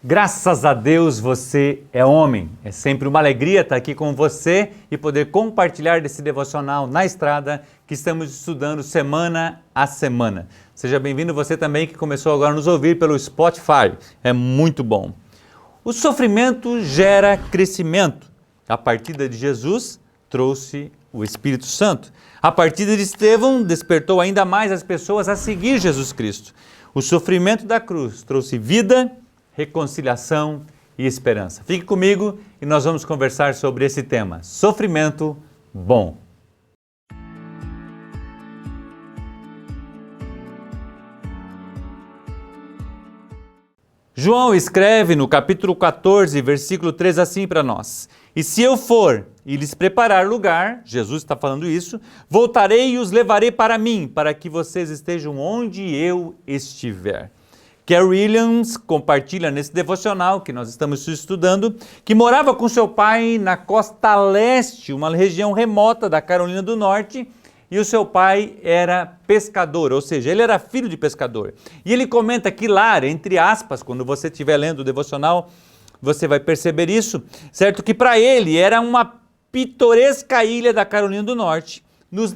Graças a Deus você é homem. É sempre uma alegria estar aqui com você e poder compartilhar desse devocional na estrada que estamos estudando semana a semana. Seja bem-vindo você também que começou agora a nos ouvir pelo Spotify. É muito bom. O sofrimento gera crescimento. A partida de Jesus trouxe o Espírito Santo. A partida de Estevão despertou ainda mais as pessoas a seguir Jesus Cristo. O sofrimento da cruz trouxe vida, reconciliação e esperança. Fique comigo e nós vamos conversar sobre esse tema, sofrimento bom. João escreve no capítulo 14, versículo 3 assim para nós: E se eu for e lhes preparar lugar, Jesus está falando isso, voltarei e os levarei para mim, para que vocês estejam onde eu estiver. Kerry Williams compartilha nesse devocional que nós estamos estudando, que morava com seu pai na costa leste, uma região remota da Carolina do Norte, e o seu pai era pescador, ou seja, ele era filho de pescador. E ele comenta que lá, entre aspas, quando você estiver lendo o devocional, você vai perceber isso, certo? Que para ele era uma pitoresca ilha da Carolina do Norte, nos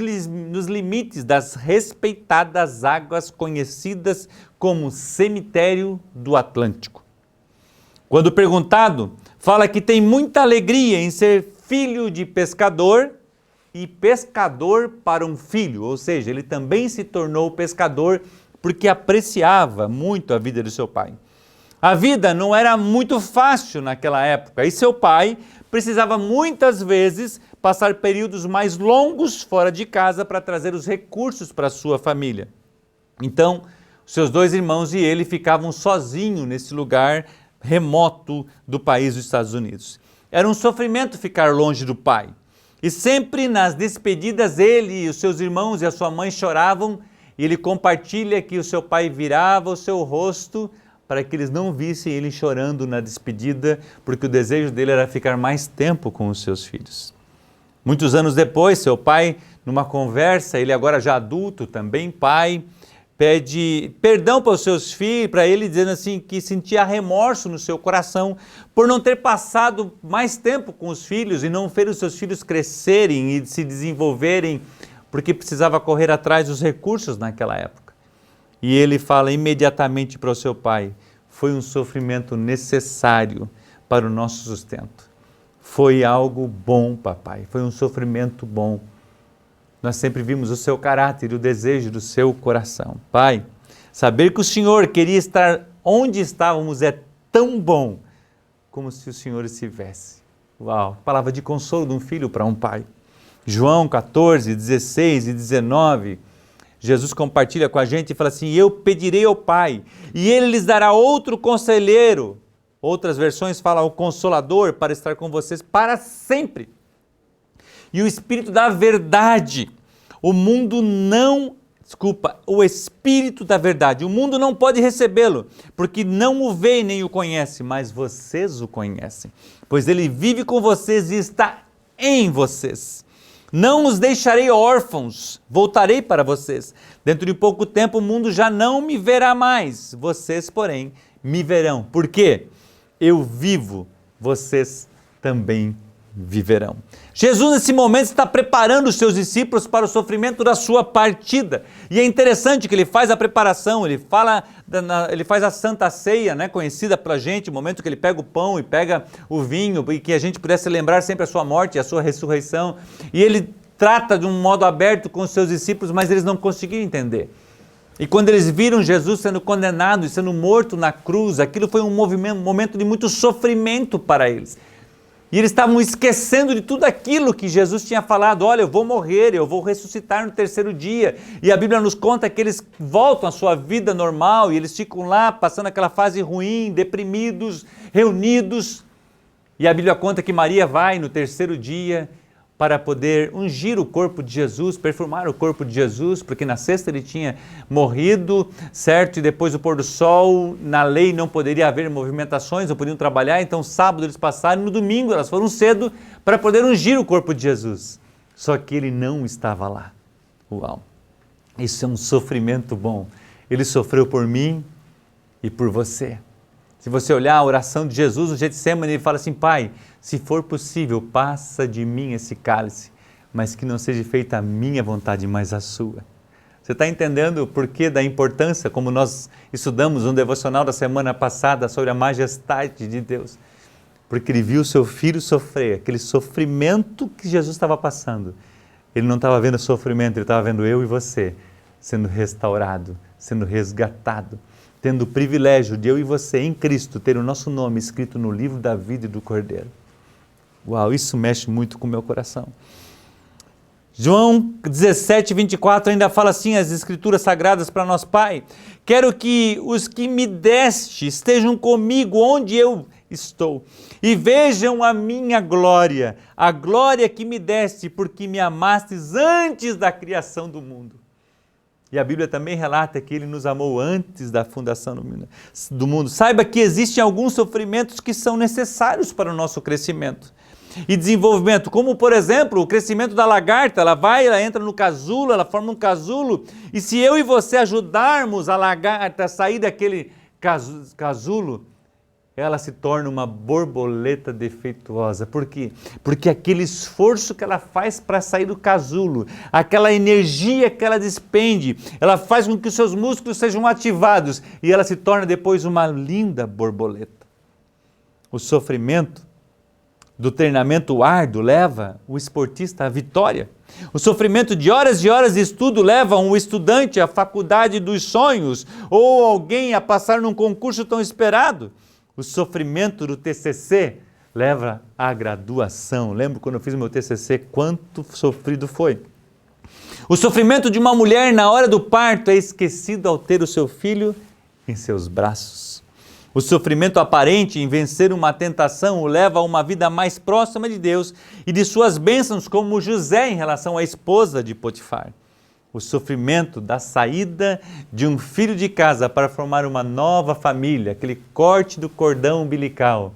limites das respeitadas águas conhecidas como Cemitério do Atlântico. Quando perguntado, fala que tem muita alegria em ser filho de pescador e pescador para um filho, ou seja, ele também se tornou pescador porque apreciava muito a vida de seu pai. A vida não era muito fácil naquela época e seu pai precisava muitas vezes passar períodos mais longos fora de casa para trazer os recursos para a sua família. Então, seus dois irmãos e ele ficavam sozinhos nesse lugar remoto do país dos Estados Unidos. Era um sofrimento ficar longe do pai. E sempre nas despedidas ele e os seus irmãos e a sua mãe choravam, e ele compartilha que o seu pai virava o seu rosto para que eles não vissem ele chorando na despedida, porque o desejo dele era ficar mais tempo com os seus filhos. Muitos anos depois, seu pai, numa conversa, ele agora já adulto, também pai, pede perdão para os seus filhos, para ele dizendo assim que sentia remorso no seu coração por não ter passado mais tempo com os filhos e não ver os seus filhos crescerem e se desenvolverem, porque precisava correr atrás dos recursos naquela época. E ele fala imediatamente para o seu pai: foi um sofrimento necessário para o nosso sustento. Foi algo bom, papai, foi um sofrimento bom. Nós sempre vimos o seu caráter e o desejo do seu coração. Pai, saber que o Senhor queria estar onde estávamos é tão bom como se o Senhor estivesse. Uau, palavra de consolo de um filho para um pai. João 14, 16 e 19, Jesus compartilha com a gente e fala assim: eu pedirei ao Pai, e Ele lhes dará outro conselheiro. Outras versões falam o Consolador, para estar com vocês para sempre. E o Espírito da verdade, o Espírito da verdade, o mundo não pode recebê-lo, porque não o vê nem o conhece, mas vocês o conhecem, pois ele vive com vocês e está em vocês. Não os deixarei órfãos, voltarei para vocês. Dentro de pouco tempo o mundo já não me verá mais, vocês, porém, me verão. Por quê? Eu vivo, vocês também viverão. Jesus, nesse momento, está preparando os seus discípulos para o sofrimento da sua partida. E é interessante que ele faz a preparação, ele faz a Santa Ceia, né, conhecida pela gente, o momento que ele pega o pão e pega o vinho, e que a gente pudesse lembrar sempre a sua morte e a sua ressurreição. E ele trata de um modo aberto com os seus discípulos, mas eles não conseguiram entender. E quando eles viram Jesus sendo condenado e sendo morto na cruz, aquilo foi um momento de muito sofrimento para eles. E eles estavam esquecendo de tudo aquilo que Jesus tinha falado: olha, eu vou morrer, eu vou ressuscitar no terceiro dia. E a Bíblia nos conta que eles voltam à sua vida normal e eles ficam lá passando aquela fase ruim, deprimidos, reunidos. E a Bíblia conta que Maria vai no terceiro dia para poder ungir o corpo de Jesus, perfumar o corpo de Jesus, porque na sexta ele tinha morrido, certo? E depois do pôr do sol, na lei não poderia haver movimentações, não podiam trabalhar, então sábado eles passaram, no domingo elas foram cedo para poder ungir o corpo de Jesus. Só que ele não estava lá. Uau! Isso é um sofrimento bom. Ele sofreu por mim e por você. Se você olhar a oração de Jesus no Getsemane, ele fala assim: Pai, se for possível, passa de mim esse cálice, mas que não seja feita a minha vontade, mas a sua. Você está entendendo o porquê da importância, como nós estudamos no devocional da semana passada sobre a majestade de Deus? Porque ele viu o seu filho sofrer, aquele sofrimento que Jesus estava passando. Ele não estava vendo sofrimento, ele estava vendo eu e você sendo restaurado, sendo resgatado, tendo o privilégio de eu e você em Cristo ter o nosso nome escrito no livro da vida e do Cordeiro. Uau, isso mexe muito com o meu coração. João 17, 24 ainda fala assim, as escrituras sagradas para nós: Pai, quero que os que me deste estejam comigo onde eu estou, e vejam a minha glória, a glória que me deste, porque me amastes antes da criação do mundo. E a Bíblia também relata que Ele nos amou antes da fundação do mundo. Saiba que existem alguns sofrimentos que são necessários para o nosso crescimento e desenvolvimento, como por exemplo o crescimento da lagarta. Ela entra no casulo, ela forma um casulo, e se eu e você ajudarmos a lagarta a sair daquele casulo, ela se torna uma borboleta defeituosa. Por quê? Porque aquele esforço que ela faz para sair do casulo, aquela energia que ela despende, ela faz com que os seus músculos sejam ativados e ela se torna depois uma linda borboleta. O sofrimento do treinamento árduo leva o esportista à vitória. O sofrimento de horas e horas de estudo leva um estudante à faculdade dos sonhos ou alguém a passar num concurso tão esperado. O sofrimento do TCC leva à graduação. Lembro quando eu fiz o meu TCC, quanto sofrido foi. O sofrimento de uma mulher na hora do parto é esquecido ao ter o seu filho em seus braços. O sofrimento aparente em vencer uma tentação o leva a uma vida mais próxima de Deus e de suas bênçãos, como José em relação à esposa de Potifar. O sofrimento da saída de um filho de casa para formar uma nova família, aquele corte do cordão umbilical,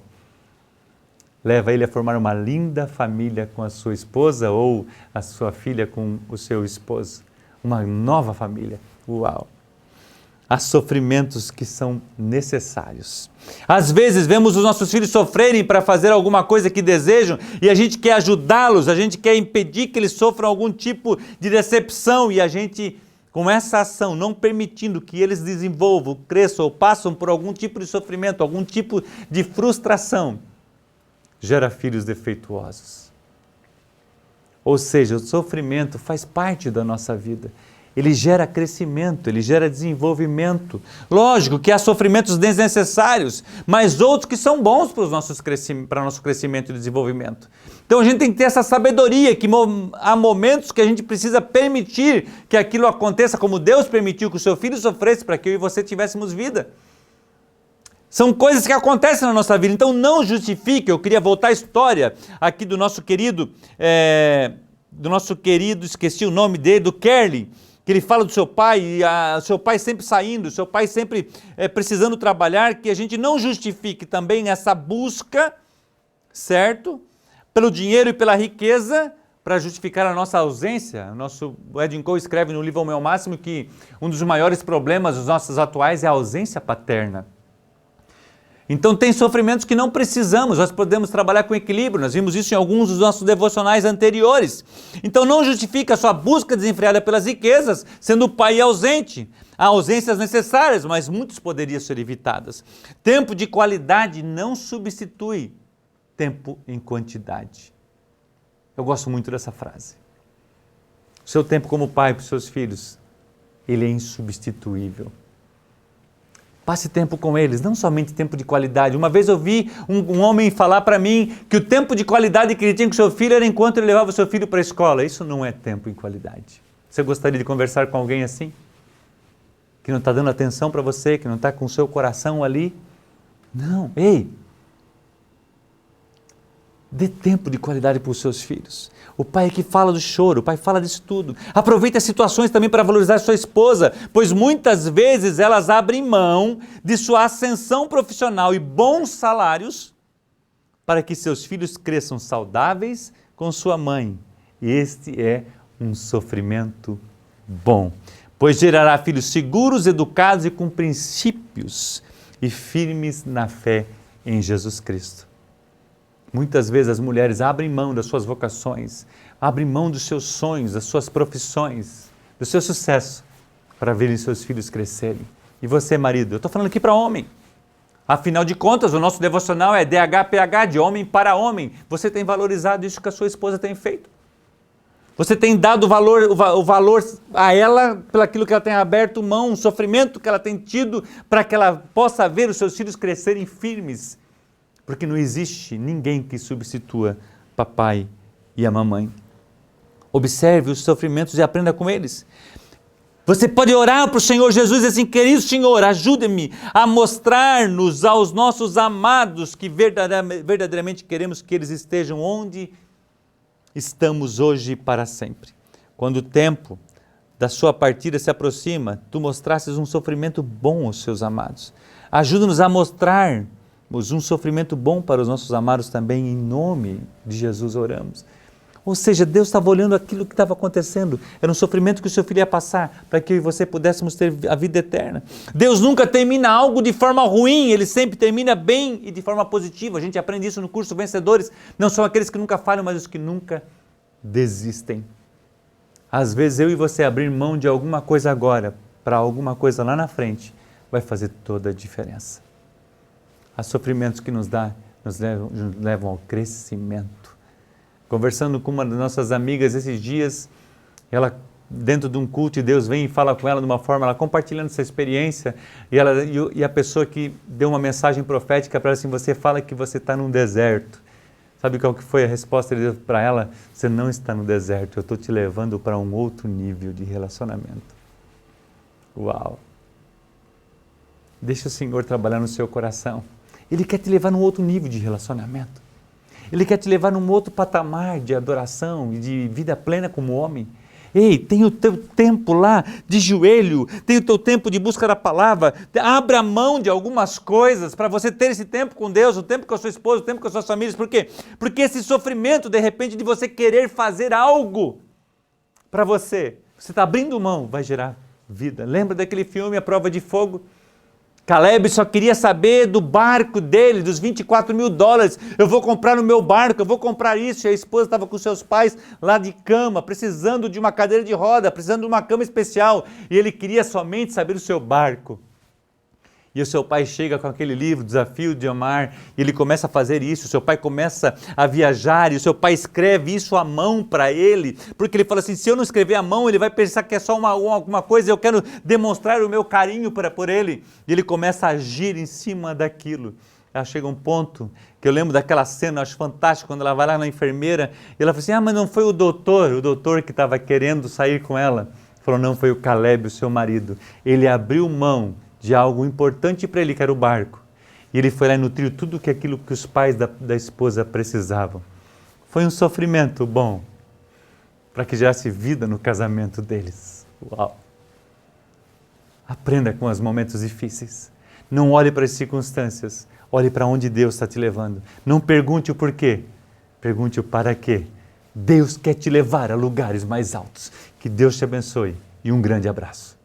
leva ele a formar uma linda família com a sua esposa ou a sua filha com o seu esposo. Uma nova família. Uau! Há sofrimentos que são necessários. Às vezes vemos os nossos filhos sofrerem para fazer alguma coisa que desejam e a gente quer ajudá-los, a gente quer impedir que eles sofram algum tipo de decepção e a gente, com essa ação, não permitindo que eles desenvolvam, cresçam ou passam por algum tipo de sofrimento, algum tipo de frustração, gera filhos defeituosos. Ou seja, o sofrimento faz parte da nossa vida. Ele gera crescimento, ele gera desenvolvimento. Lógico que há sofrimentos desnecessários, mas outros que são bons para o nosso crescimento e desenvolvimento. Então a gente tem que ter essa sabedoria, que há momentos que a gente precisa permitir que aquilo aconteça, como Deus permitiu que o seu filho sofresse para que eu e você tivéssemos vida. São coisas que acontecem na nossa vida, então não justifique. Eu queria voltar à história aqui do nosso querido, esqueci o nome dele, do Kerlin, que ele fala do seu pai, e seu pai sempre saindo, seu pai sempre precisando trabalhar, que a gente não justifique também essa busca, certo? Pelo dinheiro e pela riqueza, para justificar a nossa ausência. O Edwin Cole escreve no livro O Meu Máximo que um dos maiores problemas dos nossos atuais é a ausência paterna. Então tem sofrimentos que não precisamos, nós podemos trabalhar com equilíbrio, nós vimos isso em alguns dos nossos devocionais anteriores. Então não justifica a sua busca desenfreada pelas riquezas, sendo o pai ausente. Há ausências necessárias, mas muitas poderiam ser evitadas. Tempo de qualidade não substitui tempo em quantidade. Eu gosto muito dessa frase. O seu tempo como pai para os seus filhos, ele é insubstituível. Passe tempo com eles, não somente tempo de qualidade. Uma vez eu vi um homem falar para mim que o tempo de qualidade que ele tinha com seu filho era enquanto ele levava o seu filho para a escola. Isso não é tempo em qualidade. Você gostaria de conversar com alguém assim? Que não está dando atenção para você, que não está com o seu coração ali? Não, ei! Dê tempo de qualidade para os seus filhos. O pai é que fala do choro, o pai fala disso tudo. Aproveite as situações também para valorizar a sua esposa, pois muitas vezes elas abrem mão de sua ascensão profissional e bons salários para que seus filhos cresçam saudáveis com sua mãe. E este é um sofrimento bom, pois gerará filhos seguros, educados e com princípios. e firmes na fé em Jesus Cristo. Muitas vezes as mulheres abrem mão das suas vocações, abrem mão dos seus sonhos, das suas profissões, do seu sucesso, para verem seus filhos crescerem. E você, marido, eu estou falando aqui para homem. Afinal de contas, o nosso devocional é DHPH, de homem para homem. Você tem valorizado isso que a sua esposa tem feito? Você tem dado o valor a ela pelo aquilo que ela tem aberto mão, o sofrimento que ela tem tido, para que ela possa ver os seus filhos crescerem firmes. Porque não existe ninguém que substitua papai e a mamãe. Observe os sofrimentos e aprenda com eles. Você pode orar para o Senhor Jesus e dizer assim: querido Senhor, ajude-me a mostrar-nos aos nossos amados que verdadeiramente queremos que eles estejam onde estamos hoje e para sempre. Quando o tempo da sua partida se aproxima, tu mostrasses um sofrimento bom aos seus amados. Ajuda-nos a mostrarmos um sofrimento bom para os nossos amados também, em nome de Jesus oramos. Ou seja, Deus estava olhando aquilo que estava acontecendo. Era um sofrimento que o seu filho ia passar, para que eu e você pudéssemos ter a vida eterna. Deus nunca termina algo de forma ruim, Ele sempre termina bem e de forma positiva. A gente aprende isso no curso Vencedores. Não são aqueles que nunca falham, mas os que nunca desistem. Às vezes eu e você abrir mão de alguma coisa agora, para alguma coisa lá na frente, vai fazer toda a diferença. Há sofrimentos que nos levam ao crescimento. Conversando com uma das nossas amigas esses dias, ela dentro de um culto, e Deus vem e fala com ela de uma forma, ela compartilhando essa experiência, e a pessoa que deu uma mensagem profética para ela assim: você fala que você está num deserto. Sabe qual que foi a resposta de Deus para ela? Você não está no deserto, eu estou te levando para um outro nível de relacionamento. Uau! Deixa o Senhor trabalhar no seu coração. Ele quer te levar num outro nível de relacionamento. Ele quer te levar num outro patamar de adoração e de vida plena como homem. Ei, tem o teu tempo lá de joelho, tem o teu tempo de busca da palavra, abra mão de algumas coisas para você ter esse tempo com Deus, o tempo com a sua esposa, o tempo com as suas famílias. Por quê? Porque esse sofrimento, de repente, de você querer fazer algo para você está abrindo mão, vai gerar vida. Lembra daquele filme, A Prova de Fogo? Caleb só queria saber do barco dele, dos 24 mil dólares. Eu vou comprar no meu barco, eu vou comprar isso. E a esposa estava com seus pais lá de cama, precisando de uma cadeira de roda, precisando de uma cama especial. E ele queria somente saber do seu barco. E o seu pai chega com aquele livro, Desafio de Amar, e ele começa a fazer isso. O seu pai começa a viajar, e o seu pai escreve isso à mão para ele, porque ele fala assim: se eu não escrever à mão, ele vai pensar que é só alguma coisa, eu quero demonstrar o meu carinho por ele. E ele começa a agir em cima daquilo. Ela chega um ponto, que eu lembro daquela cena, eu acho fantástico, quando ela vai lá na enfermeira, e ela fala assim: mas não foi o doutor que estava querendo sair com ela. Falou: não, foi o Caleb, o seu marido. Ele abriu mão de algo importante para ele, que era o barco. E ele foi lá e nutriu tudo aquilo que os pais da esposa precisavam. Foi um sofrimento bom, para que gerasse vida no casamento deles. Uau! Aprenda com os momentos difíceis. Não olhe para as circunstâncias, olhe para onde Deus está te levando. Não pergunte o porquê, pergunte o para quê. Deus quer te levar a lugares mais altos. Que Deus te abençoe e um grande abraço.